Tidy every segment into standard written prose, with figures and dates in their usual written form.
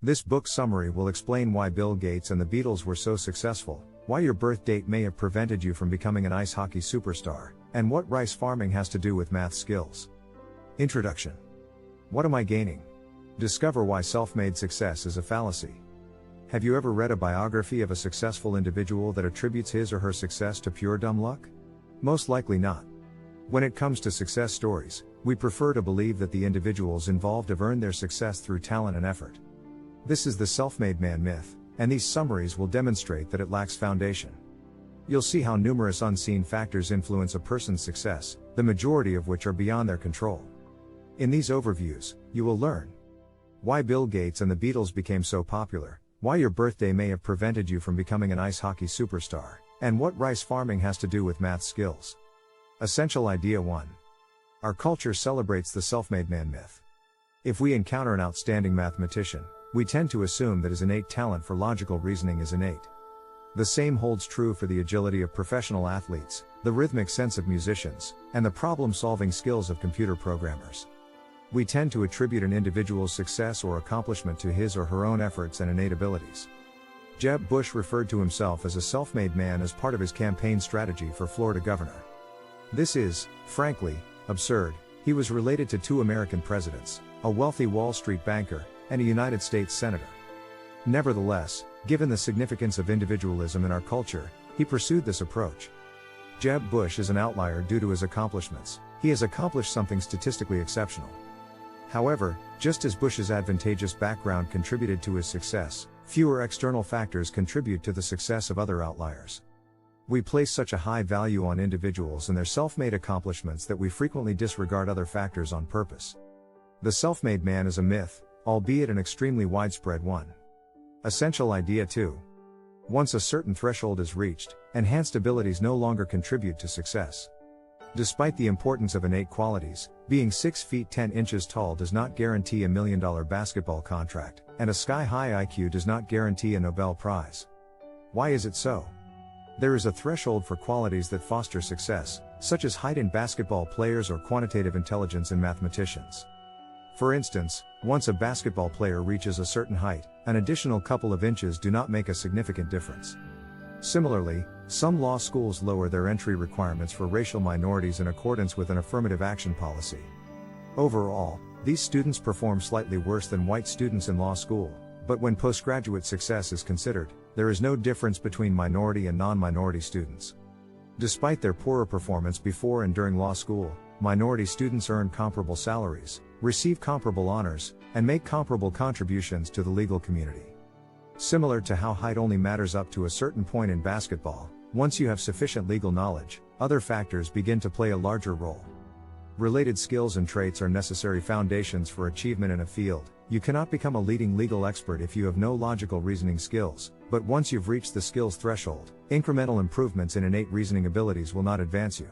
This book summary will explain why Bill Gates and the Beatles were so successful, why your birth date may have prevented you from becoming an ice hockey superstar, and what rice farming has to do with math skills. Introduction. What am I gaining? Discover why self-made success is a fallacy. Have you ever read a biography of a successful individual that attributes his or her success to pure dumb luck? Most likely not. When it comes to success stories, we prefer to believe that the individuals involved have earned their success through talent and effort. This is the self-made man myth, and these summaries will demonstrate that it lacks foundation. You'll see how numerous unseen factors influence a person's success, the majority of which are beyond their control. In these overviews, you will learn why Bill Gates and the Beatles became so popular, why your birthday may have prevented you from becoming an ice hockey superstar, and what rice farming has to do with math skills. Essential Idea 1. Our culture celebrates the self-made man myth. If we encounter an outstanding mathematician, we tend to assume that his innate talent for logical reasoning is innate. The same holds true for the agility of professional athletes, the rhythmic sense of musicians, and the problem-solving skills of computer programmers. We tend to attribute an individual's success or accomplishment to his or her own efforts and innate abilities. Jeb Bush referred to himself as a self-made man as part of his campaign strategy for Florida governor. This is, frankly, absurd. He was related to two American presidents, a wealthy Wall Street banker, and a United States senator. Nevertheless, given the significance of individualism in our culture, he pursued this approach. Jeb Bush is an outlier due to his accomplishments. He has accomplished something statistically exceptional. However, just as Bush's advantageous background contributed to his success, fewer external factors contribute to the success of other outliers. We place such a high value on individuals and their self-made accomplishments that we frequently disregard other factors on purpose. The self-made man is a myth, albeit an extremely widespread one. Essential Idea 2. Once a certain threshold is reached, enhanced abilities no longer contribute to success. Despite the importance of innate qualities, being 6 feet 10 inches tall does not guarantee a $1 million basketball contract, and a sky-high IQ does not guarantee a Nobel Prize. Why is it so? There is a threshold for qualities that foster success, such as height in basketball players or quantitative intelligence in mathematicians. For instance, once a basketball player reaches a certain height, an additional couple of inches do not make a significant difference. Similarly, some law schools lower their entry requirements for racial minorities in accordance with an affirmative action policy. Overall, these students perform slightly worse than white students in law school, but when postgraduate success is considered, there is no difference between minority and non-minority students. Despite their poorer performance before and during law school, minority students earn comparable salaries, receive comparable honors, and make comparable contributions to the legal community. Similar to how height only matters up to a certain point in basketball, once you have sufficient legal knowledge, other factors begin to play a larger role. Related skills and traits are necessary foundations for achievement in a field. You cannot become a leading legal expert if you have no logical reasoning skills, but once you've reached the skills threshold, incremental improvements in innate reasoning abilities will not advance you.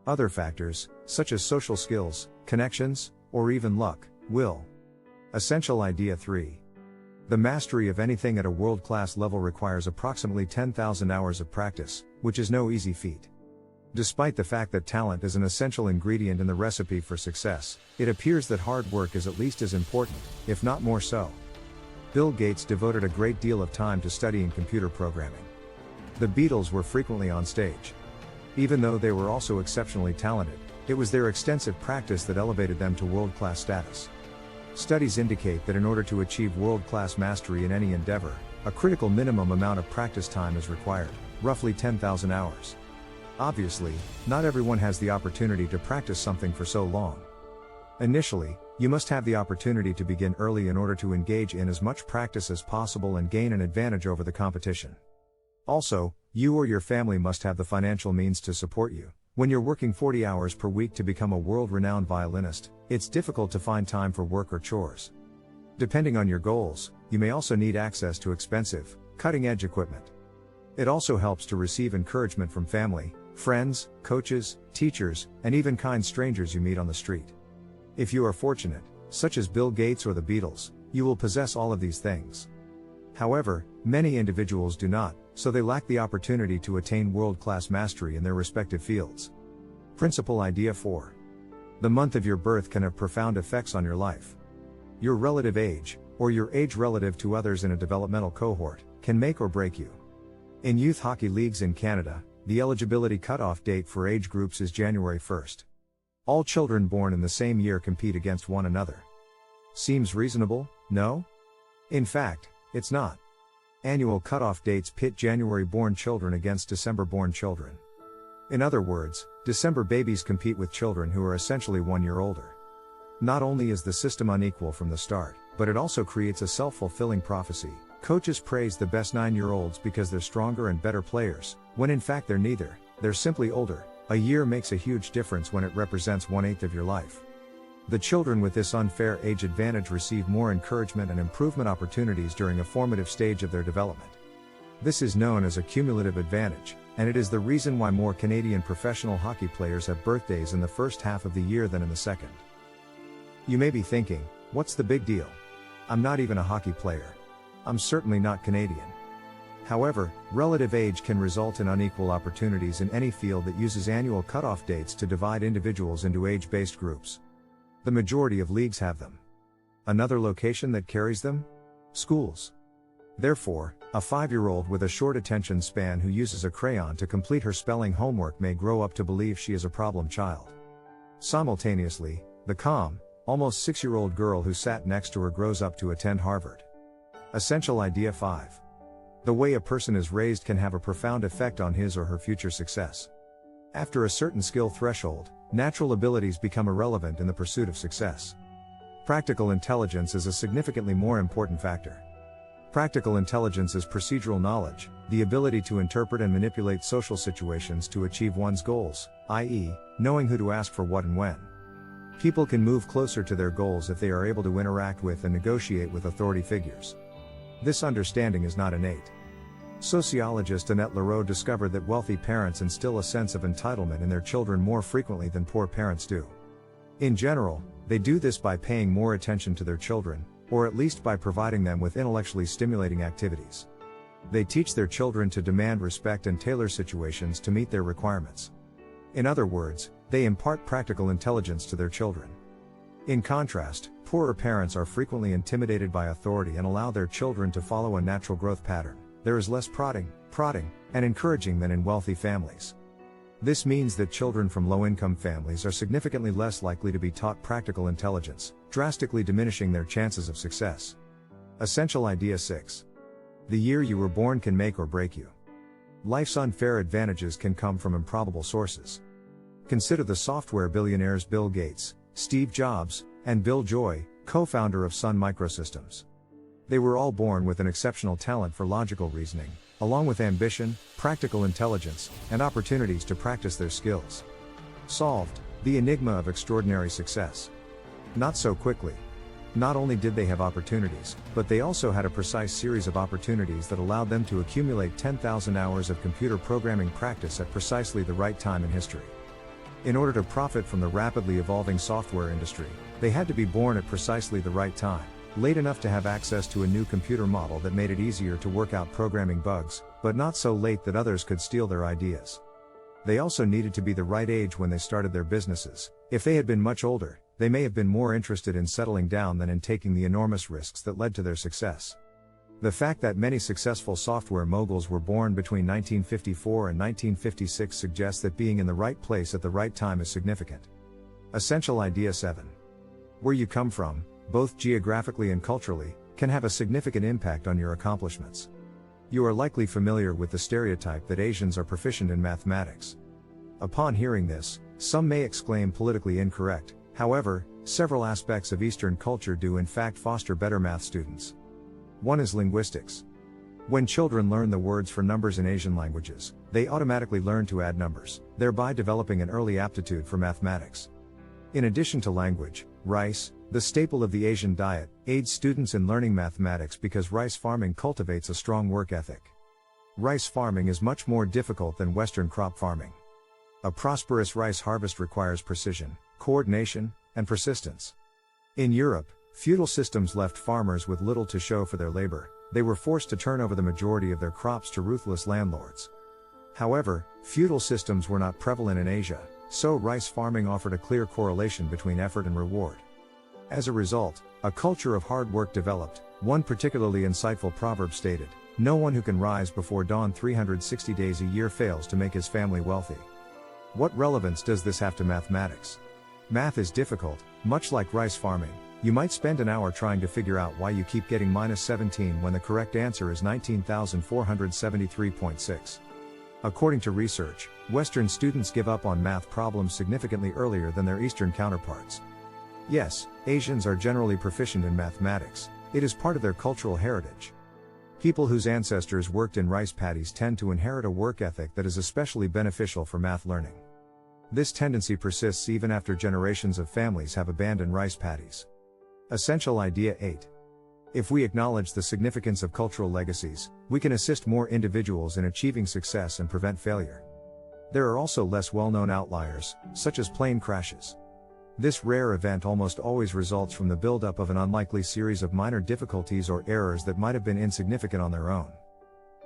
Other factors, such as social skills, connections, or even luck, will. Essential Idea 3. The mastery of anything at a world-class level requires approximately 10,000 hours of practice, which is no easy feat. Despite the fact that talent is an essential ingredient in the recipe for success, it appears that hard work is at least as important, if not more so. Bill Gates devoted a great deal of time to studying computer programming. The Beatles were frequently on stage. Even though they were also exceptionally talented, it was their extensive practice that elevated them to world-class status. Studies indicate that in order to achieve world-class mastery in any endeavor, a critical minimum amount of practice time is required, roughly 10,000 hours. Obviously, not everyone has the opportunity to practice something for so long. Initially, you must have the opportunity to begin early in order to engage in as much practice as possible and gain an advantage over the competition. Also, you or your family must have the financial means to support you. When you're working 40 hours per week to become a world-renowned violinist, it's difficult to find time for work or chores. Depending on your goals, you may also need access to expensive, cutting-edge equipment. It also helps to receive encouragement from family, friends, coaches, teachers, and even kind strangers you meet on the street. If you are fortunate, such as Bill Gates or the Beatles, you will possess all of these things. However, many individuals do not, so they lack the opportunity to attain world-class mastery in their respective fields. Principal Idea 4. The month of your birth can have profound effects on your life. Your relative age, or your age relative to others in a developmental cohort, can make or break you. In youth hockey leagues in Canada, the eligibility cutoff date for age groups is January 1st. All children born in the same year compete against one another. Seems reasonable, no? In fact, it's not. Annual cutoff dates pit January-born children against December-born children. In other words, December babies compete with children who are essentially 1 year older. Not only is the system unequal from the start, but it also creates a self-fulfilling prophecy. Coaches praise the best 9-year-olds because they're stronger and better players, when in fact they're neither, they're simply older. A year makes a huge difference when it represents 1/8 of your life. The children with this unfair age advantage receive more encouragement and improvement opportunities during a formative stage of their development. This is known as a cumulative advantage, and it is the reason why more Canadian professional hockey players have birthdays in the first half of the year than in the second. You may be thinking, what's the big deal? I'm not even a hockey player. I'm certainly not Canadian. However, relative age can result in unequal opportunities in any field that uses annual cutoff dates to divide individuals into age-based groups. The majority of leagues have them. Another location that carries them? Schools. Therefore, a 5-year-old with a short attention span who uses a crayon to complete her spelling homework may grow up to believe she is a problem child. Simultaneously, the calm, almost 6-year-old girl who sat next to her grows up to attend Harvard. Essential Idea 5. The way a person is raised can have a profound effect on his or her future success. After a certain skill threshold, natural abilities become irrelevant in the pursuit of success. Practical intelligence is a significantly more important factor. Practical intelligence is procedural knowledge, the ability to interpret and manipulate social situations to achieve one's goals, i.e., knowing who to ask for what and when. People can move closer to their goals if they are able to interact with and negotiate with authority figures. This understanding is not innate. Sociologist Annette Leroux discovered that wealthy parents instill a sense of entitlement in their children more frequently than poor parents do. In general, they do this by paying more attention to their children, or at least by providing them with intellectually stimulating activities. They teach their children to demand respect and tailor situations to meet their requirements. In other words, they impart practical intelligence to their children. In contrast, poorer parents are frequently intimidated by authority and allow their children to follow a natural growth pattern. There is less prodding, and encouraging than in wealthy families. This means that children from low-income families are significantly less likely to be taught practical intelligence, drastically diminishing their chances of success. Essential Idea 6. The year you were born can make or break you. Life's unfair advantages can come from improbable sources. Consider the software billionaires Bill Gates, Steve Jobs, and Bill Joy, co-founder of Sun Microsystems. They were all born with an exceptional talent for logical reasoning, along with ambition, practical intelligence, and opportunities to practice their skills. Solved, the enigma of extraordinary success. Not so quickly. Not only did they have opportunities, but they also had a precise series of opportunities that allowed them to accumulate 10,000 hours of computer programming practice at precisely the right time in history. In order to profit from the rapidly evolving software industry, they had to be born at precisely the right time, late enough to have access to a new computer model that made it easier to work out programming bugs, but not so late that others could steal their ideas. They also needed to be the right age when they started their businesses. If they had been much older, they may have been more interested in settling down than in taking the enormous risks that led to their success. The fact that many successful software moguls were born between 1954 and 1956 suggests that being in the right place at the right time is significant. Essential Idea 7. Where you come from, both geographically and culturally, can have a significant impact on your accomplishments. You are likely familiar with the stereotype that Asians are proficient in mathematics. Upon hearing this, some may exclaim politically incorrect. However, several aspects of Eastern culture do in fact foster better math students. One is linguistics. When children learn the words for numbers in Asian languages, they automatically learn to add numbers, thereby developing an early aptitude for mathematics. In addition to language, rice, the staple of the Asian diet, aids students in learning mathematics because rice farming cultivates a strong work ethic. Rice farming is much more difficult than Western crop farming. A prosperous rice harvest requires precision, coordination, and persistence. In Europe, feudal systems left farmers with little to show for their labor. They were forced to turn over the majority of their crops to ruthless landlords. However, feudal systems were not prevalent in Asia, so rice farming offered a clear correlation between effort and reward. As a result, A culture of hard work developed. One particularly insightful proverb stated, "No one who can rise before dawn 360 days a year fails to make his family wealthy." What relevance does this have to mathematics? Math is difficult, much like rice farming. You might spend an hour trying to figure out why you keep getting -17 when the correct answer is 19,473.6. According to research, Western students give up on math problems significantly earlier than their Eastern counterparts. Yes, Asians are generally proficient in mathematics. It is part of their cultural heritage. People whose ancestors worked in rice paddies tend to inherit a work ethic that is especially beneficial for math learning. This tendency persists even after generations of families have abandoned rice paddies. Essential Idea 8. If we acknowledge the significance of cultural legacies, we can assist more individuals in achieving success and prevent failure. There are also less well-known outliers, such as plane crashes. This rare event almost always results from the buildup of an unlikely series of minor difficulties or errors that might have been insignificant on their own.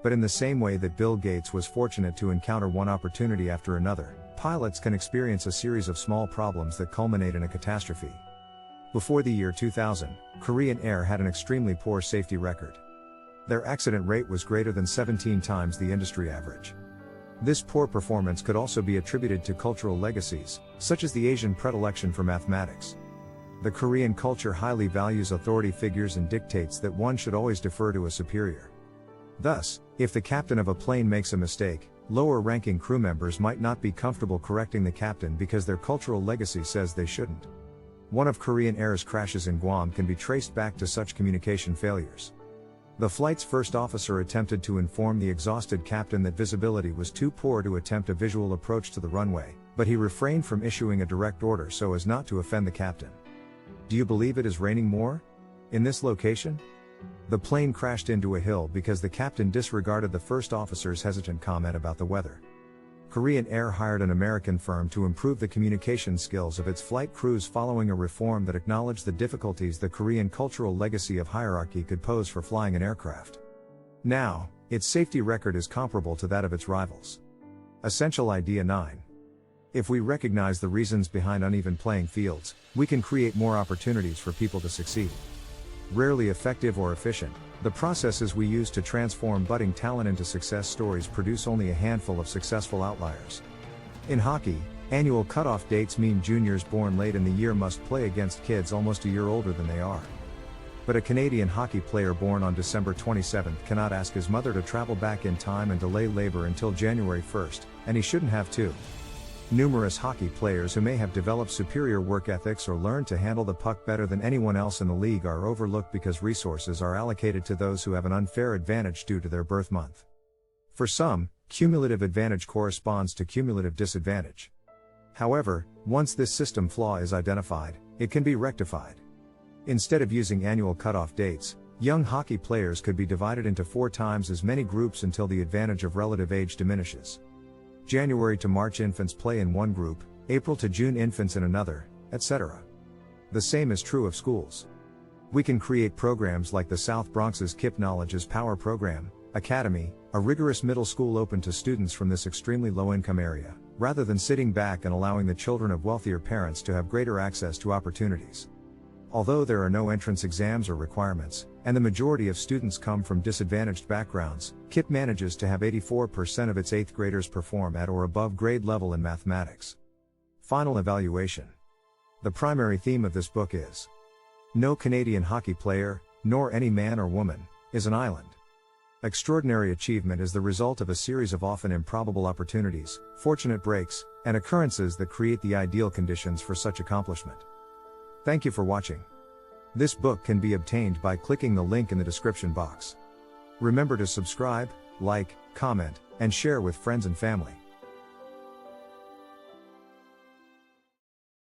But in the same way that Bill Gates was fortunate to encounter one opportunity after another, pilots can experience a series of small problems that culminate in a catastrophe. Before the year 2000, Korean Air had an extremely poor safety record. Their accident rate was greater than 17 times the industry average. This poor performance could also be attributed to cultural legacies, such as the Asian predilection for mathematics. The Korean culture highly values authority figures and dictates that one should always defer to a superior. Thus, if the captain of a plane makes a mistake, lower-ranking crew members might not be comfortable correcting the captain because their cultural legacy says they shouldn't. One of Korean Air's crashes in Guam can be traced back to such communication failures. The flight's first officer attempted to inform the exhausted captain that visibility was too poor to attempt a visual approach to the runway, but he refrained from issuing a direct order so as not to offend the captain. Do you believe it is raining more? In this location? The plane crashed into a hill because the captain disregarded the first officer's hesitant comment about the weather. Korean Air hired an American firm to improve the communication skills of its flight crews following a reform that acknowledged the difficulties the Korean cultural legacy of hierarchy could pose for flying an aircraft. Now, its safety record is comparable to that of its rivals. Essential Idea 9. If we recognize the reasons behind uneven playing fields, we can create more opportunities for people to succeed. Rarely effective or efficient, the processes we use to transform budding talent into success stories produce only a handful of successful outliers. In hockey, annual cutoff dates mean juniors born late in the year must play against kids almost a year older than they are. But a Canadian hockey player born on December 27 cannot ask his mother to travel back in time and delay labor until January 1, and he shouldn't have to. Numerous hockey players who may have developed superior work ethics or learned to handle the puck better than anyone else in the league are overlooked because resources are allocated to those who have an unfair advantage due to their birth month. For some, cumulative advantage corresponds to cumulative disadvantage. However, once this system flaw is identified, it can be rectified. Instead of using annual cutoff dates, young hockey players could be divided into 4 times as many groups until the advantage of relative age diminishes. January to March infants play in one group, April to June infants in another, etc. The same is true of schools. We can create programs like the South Bronx's KIPP Knowledge's Power Program, Academy, a rigorous middle school open to students from this extremely low-income area, rather than sitting back and allowing the children of wealthier parents to have greater access to opportunities. Although there are no entrance exams or requirements, and the majority of students come from disadvantaged backgrounds, KIPP manages to have 84% of its 8th graders perform at or above grade level in mathematics. Final evaluation. The primary theme of this book is: no Canadian hockey player, nor any man or woman, is an island. Extraordinary achievement is the result of a series of often improbable opportunities, fortunate breaks, and occurrences that create the ideal conditions for such accomplishment. Thank you for watching. This book can be obtained by clicking the link in the description box. Remember to subscribe, like, comment, and share with friends and family.